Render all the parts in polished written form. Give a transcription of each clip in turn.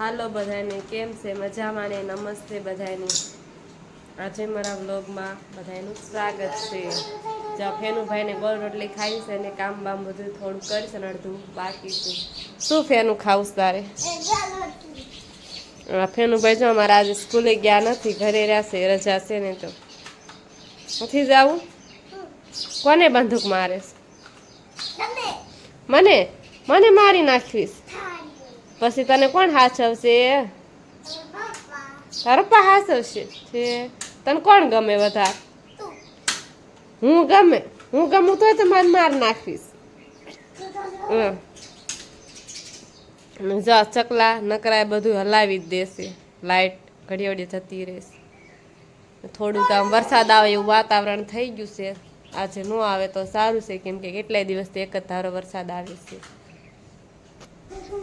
હાલો બધાને કેમ છે મજામાં ને નમસ્તે બધાને આજે મારા વ્લોગમાં બધાનું સ્વાગત છે જ્યાં ફેનુભાઈને ગોળ રોટલી ખાઈ છે ને કામ બામ બધું થોડું કરીશ ને અડધું બાકી છે શું ફેનું ખાવું તારે ફેનુભાઈ જો અમારા આજે સ્કૂલે ગયા નથી ઘરે રહેશે રજા છે ને તો નથી જવું કોને બંદૂક મારે મને મને મારી નાખવીશ પછી તને કોણ હાચવશે તારો પપ્પા હાચવશે તને કોણ ગમે વધારે હું ગમું તો મારે માર નાખીશ જો ચકલા નકરાય બધું હલાવી જ દેશે લાઈટ ઘડી ઘડી જતી રહેશે થોડુંક આમ વરસાદ આવે એવું વાતાવરણ થઈ ગયું છે આજે ન આવે તો સારું છે કેમ કે કેટલાય દિવસથી એક જ ધારો વરસાદ આવે છે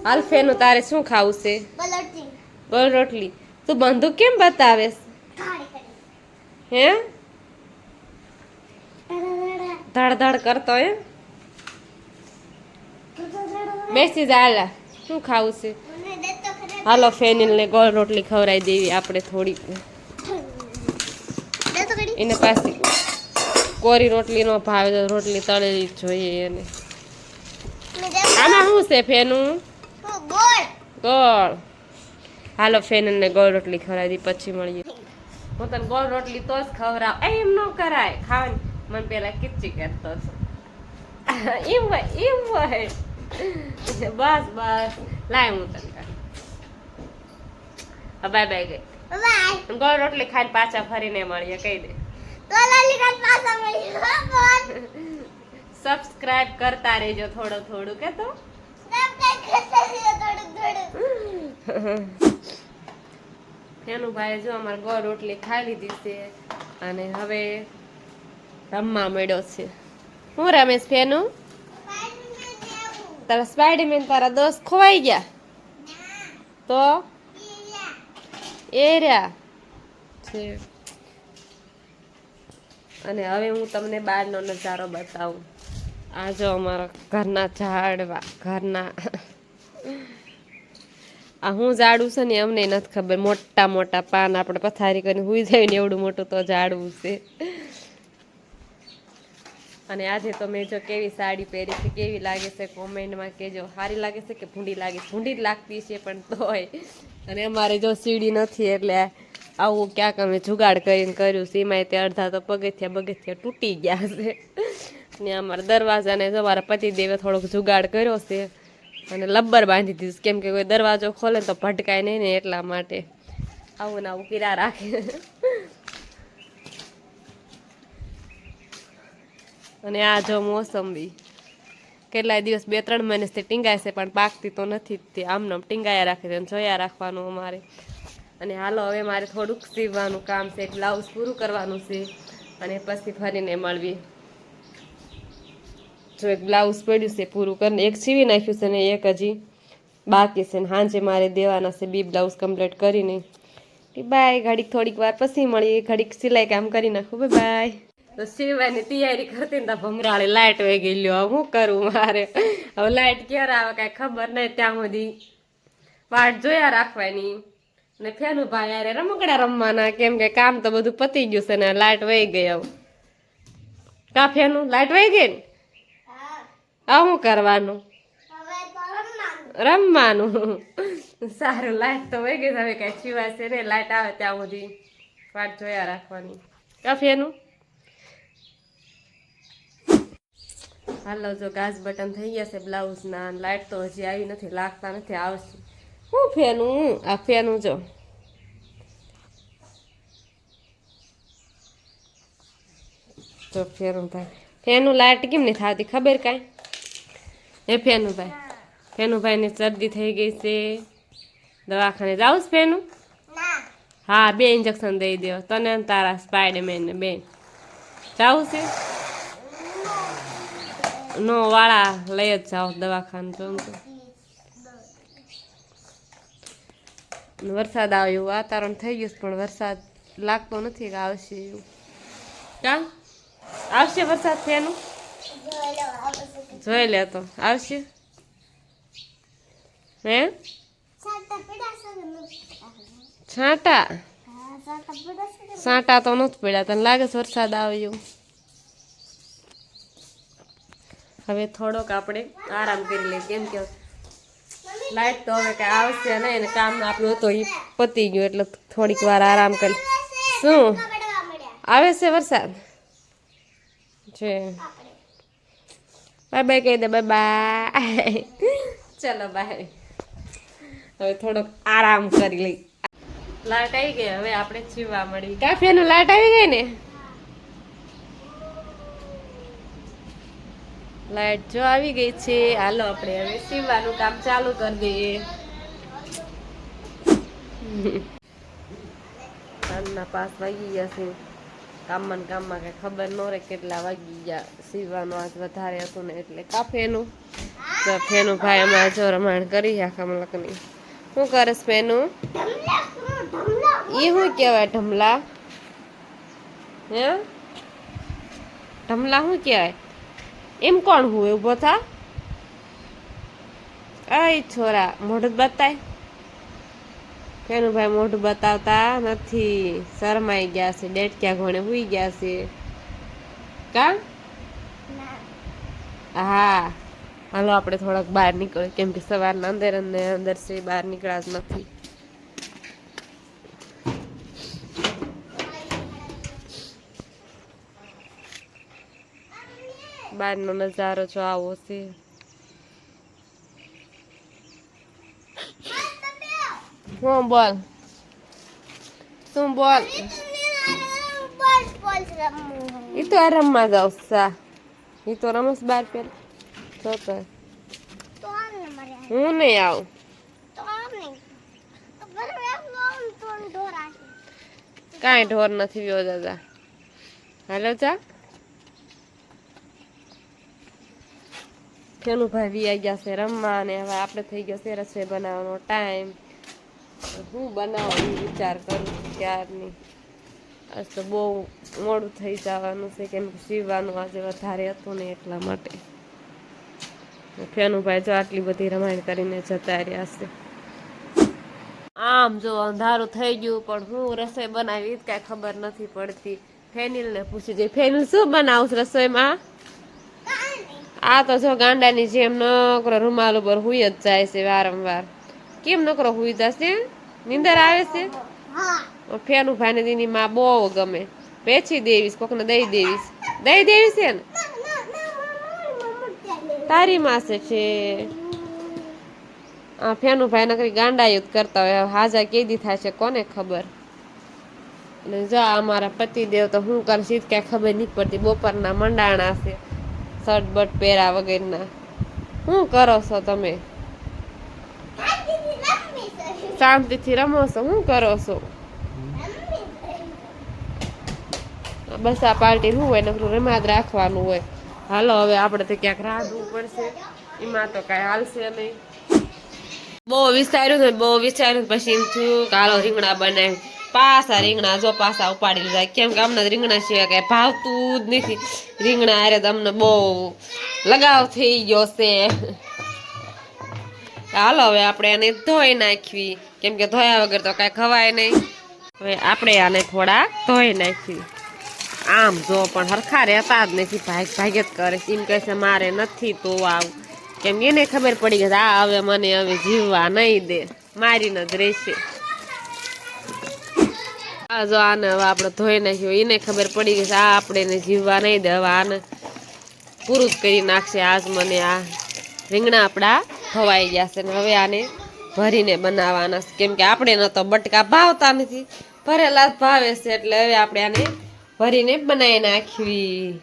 આલ્ફેનું તારે શું ખાવું છે ગોળ રોટલી તું બંદૂક કેમ બતાવે હે ધડ ધડ કરતો હે બેસી જા શું ખાવું છે હાલો ફેનિલ ને ગોળ રોટલી ખવડાવી દેવી આપણે થોડીક એને પાછી કોરી રોટલી નો ભાવે તો રોટલી તળેલી જ જોઈએ એને આમાં શું છે ફેનું ગોળ હાલો ફેનલ ને ગોળ રોટલી ખવડાવી પછી મળીએ હું તને ગોળ રોટલી તો જ ખવડાવ એમ ન કરાય ખાવાની મને પેલા કિચી કરતો એમ હોય બસ લાય હું તને બાય બાય ગઈ ગોળ રોટલી ખાઈને પાછા ફરીને મળીએ કહી દે સબસ્ક્રાઇબ કરતા રહેજો થોડું કે તો ફેનું ભાઈ જો અમારે ગોળ રોટલી ખાઈ લીધી છે અને હવે રમવા મળ્યો છે હું રમેશ ફેનું તારા સ્પાઈડરમેન તારા દોસ્ત ખોવાઈ ગયા તો એ રહ્યા છે અને હવે હું તમને બહારનો નજારો બતાવું આ જો અમારા ઘરના ઝાડવા ઘરના આ હું ઝાડું છે ને અમને નથી ખબર મોટા મોટા પાન આપણે પથારી કરીને હુઈ જાય ને એવડું મોટું તો ઝાડવું છે અને આજે તો મેં જો કેવી સાડી પહેરી છે કેવી લાગે છે કોમેન્ટમાં કહેજો સારી લાગે છે કે ભૂંડી લાગે છે ભૂંડી જ લાગતી છે પણ તોય અને અમારે જો સીડી નથી એટલે આવું ક્યાંક અમે જુગાડ કરીને કર્યું છે એમાંય તે અડધા તો પગથિયા તૂટી ગયા છે ને અમારા દરવાજાને જો મારા પતિદેવે થોડોક જુગાડ કર્યો છે અને લબ્બર બાંધી દીધું કેમ કે કોઈ દરવાજો ખોલે તો ભટકાય નહીં ને એટલા માટે આવું ને આવું પીરા રાખે અને આ જો મોસંબી કેટલાય દિવસ 2-3 મહિનાથી ટીંગાય છે પણ પાકતી તો નથી તે આમને ટીંગાયા રાખે છે જોયા રાખવાનું અમારે અને હાલો હવે મારે થોડુંક સીવવાનું કામ છે એક બ્લાઉઝ પૂરું કરવાનું છે અને પછી ફરીને મળવી જો એક બ્લાઉઝ પડ્યું છે પૂરું કરીને એક સીવી નાખ્યું છે ને એક હજી બાકી છે ને સાંજે મારે દેવાના છે 2 બ્લાઉઝ કમ્પ્લીટ કરીને બાય ઘડીક થોડીક વાર પછી મળીએ ઘડીક સિલાઈ કામ કરી નાખું બાય તો સીવવાની તૈયારી કરતી ને તો ભમરાળી લાઇટ વહી ગઈ લ્યો શું કરું મારે હવે લાઇટ ક્યારે આવે કાંઈ ખબર નહીં ત્યાં સુધી વાટ જોયા રાખવાની ને ફેનું ભાઈ યારે રમકડા રમવાના કેમ કે કામ તો બધું પતી ગયું છે ને લાઇટ વહી ગઈ હવે કા ફેનું લાઇટ વહી ગઈ ને આ શું કરવાનું રમવાનું સારું લાઇટ તો વહી ગઈ હવે કાંઈ સિવાય ને લાઇટ આવે ત્યાં સુધી વાટ જોયા રાખવાની કા ફેનું હાલો જો ગાજ બટન થઈ ગયા છે બ્લાઉઝના લાઇટ તો હજી આવી નથી લાગતા નથી આવશે હું ફેનું આ ફેનું જો ફેનું ભાઈ ફેનું લાઇટ કેમ નહીં થતી ખબર કાંઈ એ ફેનુભાઈને શરદી થઈ ગઈ છે દવાખાને જાઉં ફેનું હા 2 ઇન્જેક્શન દઈ દો તને તારા સ્પાઈડરમેનને 2 જાવું છે નો વાળા લઈ જ જાઓ દવાખાને જો વરસાદ આવે એવું વાતાવરણ થઈ ગયું પણ વરસાદ લાગતો નથી કે આવશે એવું કાં આવશે વરસાદ ફેનું જોઈ લે તો આવશે હે છાંટા સાંટા તો નથી પડ્યા, તને લાગે છે વરસાદ આવે એવું? હવે થોડોક આપણે આરામ કરી લઈએ, કેમ કે લાઈટ તો હવે કઈ આવશે નહીં અને કામ આપણું તો એ પતી ગયું, એટલે થોડીક વાર આરામ કરી. શું આવે છે વરસાદ? છે બાય બાય કહી દે, બાય બાય. ચલો બાય. હવે થોડોક આરામ કરી લઈ. લાઈટ આવી ગઈ, હવે આપણે જીવવા મળી. કાફીનું લાઈટ આવી ગઈ ને, લાઈટ જો આવી ગઈ છે. હાલો આપણે હવે સીવવાનું કામ ચાલુ કરી દઈએ. સાંજના 5 વાગી ગયા છે. કામમાં કઈ ખબર ન રહે કેટલા વાગી ગયા. સીવવાનું આજ વધારે હતું ને એટલે કાફેનું તો ફેનું ભાઈ અમારા જો રમાણ કરી આખા મલકની. શું કરે ફેનું? એ શું કહેવાય ઢમલા? હે ઢમલા શું કહેવાય? એમ કોણ હું ઉભો થા? અય છોરા મોઢું બતાય. ફેનું ભાઈ મોઢું બતાવતા નથી, શરમાઈ ગયા છે, ડેટક્યા ઘોણે હુઈ ગયા છે. કા હા હાલો આપણે થોડાક બહાર નીકળીએ, કેમ કે સવારના અંદર છે, બહાર નીકળ્યા જ નથી. બહારનો નજારો જો આવો છે. હું બોલ, શું બોલ? એ તો આ રમવા જાવ સા, એ તો રમસ બાર પેલા તો હું નહીં આવું. કાંઈ ઢોર નથી વ્યો દાદા. હાલો જા. ફેનું ભાઈ વી આવી ગયા છે રમવા, અને હવે આપણે થઈ ગયો છે રસોઈ બનાવવાનો ટાઈમ. હું બનાવું વિચાર કરું ક્યારની. આજ તો બહુ મોડું થઈ જવાનું છે, કેમ કે સીવવાનું આજે વધારે હતું ને એટલા માટે. ફેનું ભાઈ જો આટલી બધી રમાયણ કરીને જતા રહ્યા છે. આમ જો અંધારું થઈ ગયું, પણ હું રસોઈ બનાવી કાંઈ ખબર નથી પડતી. ફેનિલને પૂછી જઈ, ફેનિલ શું બનાવું રસોઈમાં? આ તો જો ગાંડાની જેમ નકરો રૂમાલ ઉપર હુઈ જ જાય છે વારંવાર. કેમ નકરો હુઈ જશે? નીંદર આવે છે? ફેનું ભાઈને દીની માં બહુ ગમે. વેચી દેવીશ, કોકને દઈ દેવીશ. દઈ દેવીશ છે ને તારી માસે છે. ફેનું ભાઈ નકરી ગાંડાયુદ્ધ કરતા હોય, હાજા કેદી થાય છે કોને ખબર. અને જો અમારા પતિદેવ તો શું કરશે કઈ ખબર નહીં પડતી. બપોરના મંડાણા છે, શર્ટ બટ પહેરા વગરના. શું કરો છો તમે? શાંતિથી રમો છો? શું કરો છો? બસ આ પાર્ટી શું હોય, નકરું રમાદ રાખવાનું હોય. હાલો હવે આપણે તો ક્યાંક રાહવું પડશે, એમાં તો કઈ હાલશે નહીં. બહુ વિચાર્યું પછી એમ થયું કે હાલો રીંગણા બનાવ્યું. પાછા રીંગણા જો પાછા ઉપાડી લીધા, કેમ કે અમને રીંગણા સિવાય કઈ ભાવતું જ નથી. રીંગણા અરે અમને બહુ લગાવ થઈ ગયો છે. હાલો હવે આપણે આને ધોઈ નાખવી, કેમ કે ધોયા વગર તો કઈ ખવાય નહીં. હવે આપણે આને થોડા ધોઈ નાખવી. આમ જો પણ હરખા રહેતા જ નથી, ભાગ જ કરે છે. એમ કહે છે મારે નથી તો આવું, કેમ એને ખબર પડી ગઈ આ હવે મને હવે જીવવા નહીં દે, મારીને જ રહેશે. આ જો આને હવે આપણે ધોઈ નાખ્યો, એને ખબર પડી ગઈ આ આપણે એને જીવવા નહીં દે. હવે આને પૂરું જ કરી નાખશે આજ મને. આ રીંગણા આપણા ખવાઈ ગયા છે ને હવે આને ભરીને બનાવવાના છે, કેમ કે આપણે ન તો બટકા ભાવતા નથી, ભરેલા જ ભાવે છે. એટલે હવે આપણે આને ભરીને બનાવી નાખવી.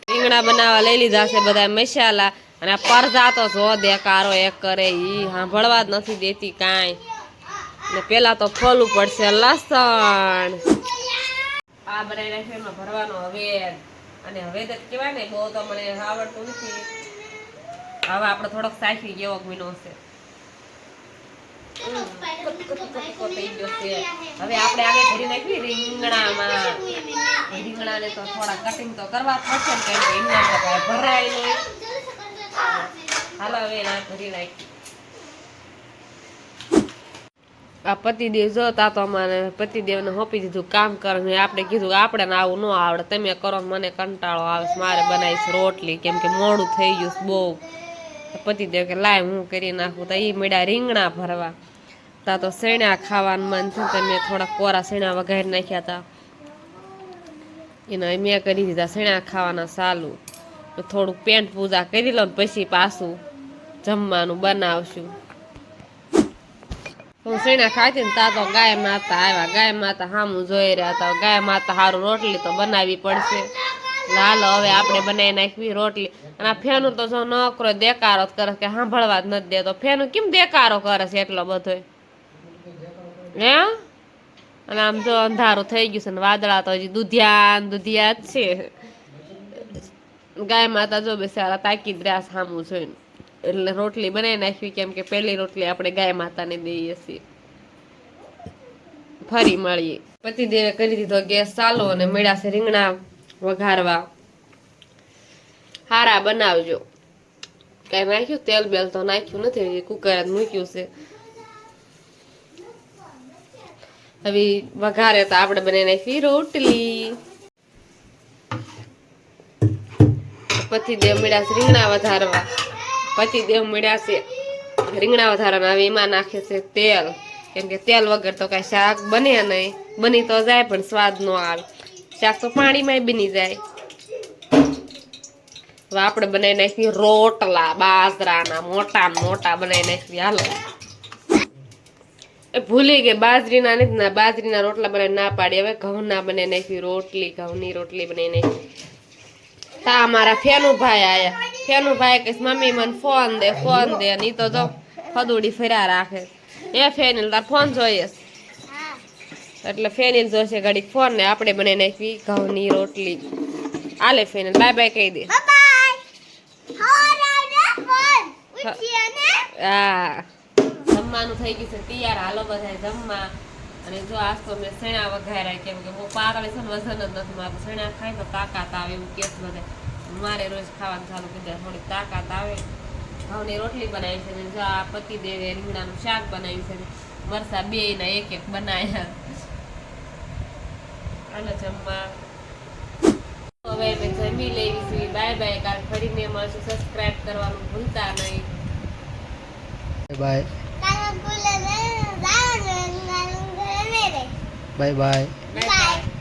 રીંગણા બનાવવા લઈ લીધા છે બધા મસાલા, અને આ પરજા તો જો દેકારો એક કરે, ઈ સાંભળવા જ નથી દેતી કાંઈ. ને પેલા તો ખોલવું પડશે લસણ. આ બનાવી નાખ્યું, એમાં ભરવાનો હવેદ. અને હવેદ જ કહેવાય ને, બહુ તો મને આવડતું નથી. હવે આપણે થોડોક સાખી જેવો મીનો છે. હવે આપણે આને ભરી નાખી રીંગણામાં. રીંગણાને તો થોડા કટિંગ તો કરવા પડશે ને, કેમ કે રીંગણા તો કાંઈ ભરાય નહીં. હાલો હવે એના ભરી નાખી. આ પતિદેવ જોતા તો અમારે પતિદેવને સોંપી દીધું કામ કરે. આપણે કીધું કે આપણે ને આવું ન આવડે, તમે કરો. મને કંટાળો આવે છે, મારે બનાવીશ રોટલી, કેમ કે મોડું થઈ ગયું બહુ. પતિદેવ કે લાય હું કરી નાખું. તો એ મળ્યા રીંગણા ભરવા. તા તો શેણા ખાવાનું મન થયું તો મેં થોડા કોરા શેણા વઘારી નાખ્યા હતા. એના મેં કરી દીધા શેણા ખાવાના ચાલુ. થોડુંક પેન્ટ પૂજા કરી લો પછી પાછું જમવાનું બનાવશું. હું શેણા ખાતી ને તા તો ગાય માતા આવ્યા. ગાય માતા સામું જોઈ રહ્યા હતા. ગાય માતા સારું રોટલી તો બનાવવી પડશે. હાલો હવે આપણે બનાવી નાખવી રોટલી. અને આ ફેનું તો જો નોકરો દેકારો કરે કે સાંભળવા જ નથી દેતો. ફેનું કેમ દેકારો કરે છે એટલો બધો? હે? અને આમ જો અંધારું થઈ ગયું છે ને વાદળા તો હજી દુધિયા દુધિયા જ છે. ગાય માતા જો બેસારા તાકી જ રહ્યા સામું જોઈને. એટલે રોટલી બનાવી નાખવી, કેમ કે પહેલી રોટલી આપણે ગાય માતાને દઈએ છીએ. ફરી મળીએ. પતિદેવે કરી દીધો ગેસ ચાલુ અને મળ્યા છે રીંગણા વઘારવા. હારા બનાવજો. કઈ નાખ્યું તેલ બેલ તો નાખ્યું નથી, કુકર જ મૂક્યું છે. હવે વઘારે તો આપણે બનાવી નાખી રોટલી. પતિદેવ મળ્યા છે રીંગણા વધારવા. પતિદેવ મળ્યા છે રીંગણા વધારવાના. હવે એમાં નાખે છે તેલ, કેમ કે તેલ વગર તો કઈ શાક બને નહીં. બની તો જાય પણ સ્વાદ ન આવે. શાક તો પાણીમાં બની જાય. હવે આપણે બનાવી નાખીએ રોટલા બાજરાના, મોટા મોટા બનાવી નાખીએ. હાલો એ ભૂલી ગઈ, બાજરીના નથી ના, બાજરીના રોટલા બનાવી ના પાડી. હવે ઘઉંના બનાવી નાખી રોટલી, ઘઉંની રોટલી બનાવી નાખી. તા મારા ફેનુભાઈ આયા. ફેનુભાઈ કહીશ મમ્મી મને ફોન દે, ફોન દે. અને ઈ તો જો ખદુડી ફર્યા રાખે. એ ફેનિલ તાર ફોન જોઈએ? એટલે ફેનિલ જોશે ઘડીક ફોન ને આપણે બનાવી નાખી ઘઉંની રોટલી. આલે ફેનિલ બાય બાય કહી દે. હા, જમવાનું થઈ ગયું છે તૈયાર. હાલો બધા જમવા. અને જો આજ તો મેં શેણા વઘાર્યા, કેમ કે હું પાતળી છે ને વજન જ નથી મારું. શેણા ખાય તો તાકાત આવે એવું કેસ બધા. મારે રોજ ખાવાનું ચાલુ કરી દે, થોડીક તાકાત આવે. ઘઉંની રોટલી બનાવી છે. જો આ પતિદેવે રીંગણાનું શાક બનાવ્યું છે. મરસા બે ના એક એક બનાવ્યા. હાલો જમવા. હવે અમે જમી લેવી. Bye bye. કાલ ફરીને મળશું. સબસ્ક્રાઇબ કરવાનું ભૂલતા નહીં. Bye bye bye bye.